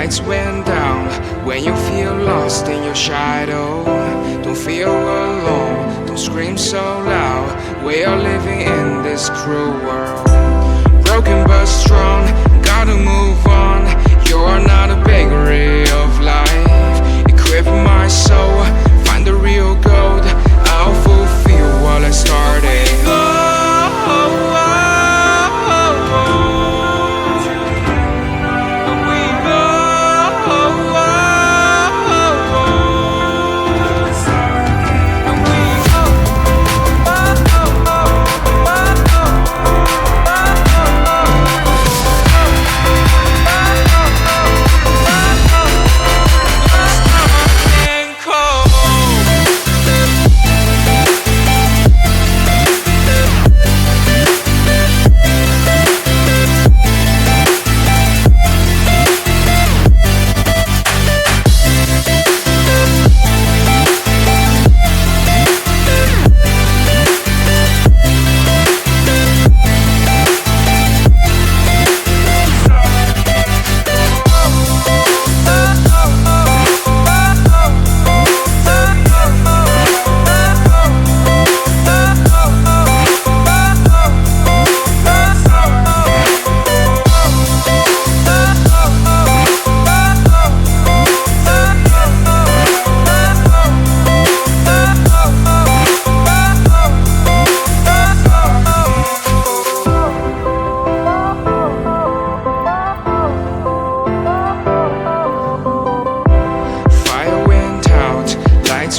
lights went down. When you feel lost in your shadow, don't feel alone, don't scream so loud. We are living in this cruel world, broken but strong, gotta move on. You're not a bakery of life, equip my soul, find the real gold. I'll fulfill what I started.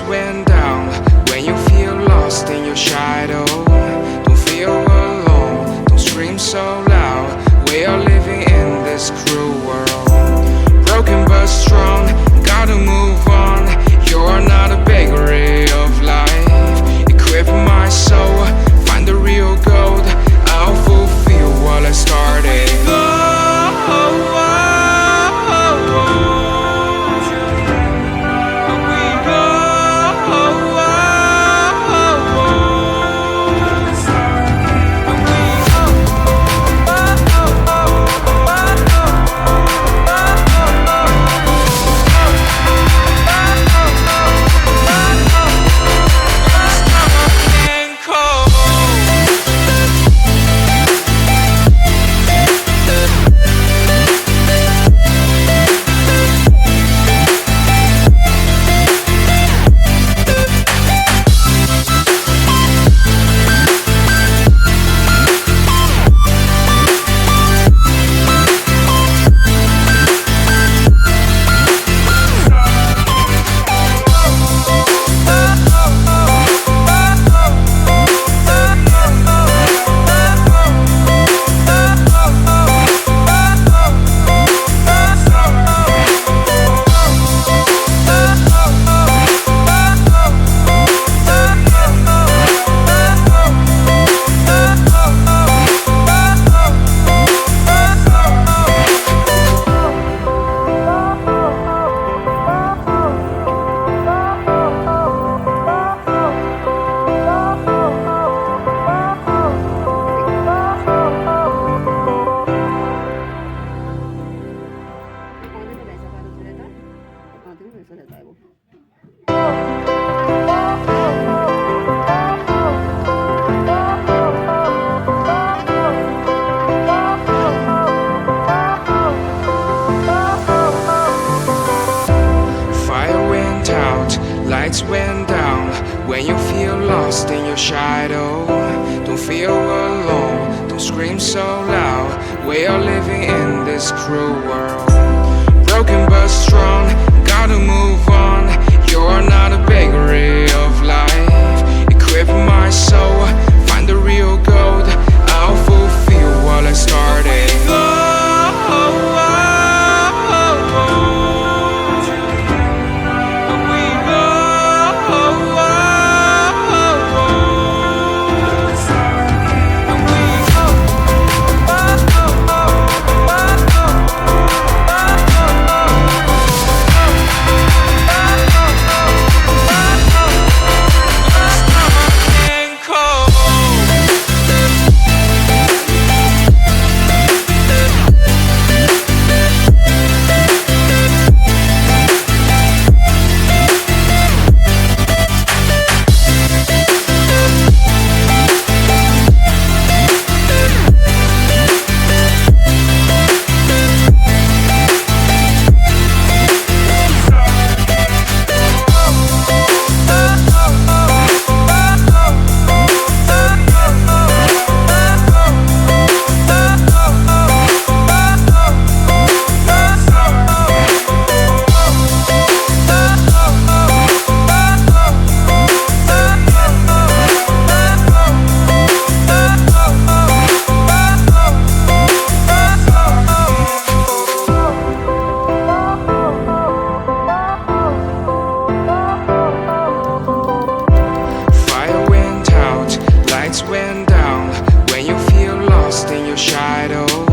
Went down. When you feel lost in your shadow, don't feel alone, don't scream so loud. We are living in this cruel world, broken but strong, gotta move on. You're not a bakery of life, equip my soul, find the real gold. I'll fulfill what I started. Lights went down. When you feel lost in your shadow, don't feel alone, don't scream so loud. We are living in this cruel world, broken but strong, gotta move on. You're not a bakery of life, equip my soul, find the real gold. I'll fulfill what I started. shadow.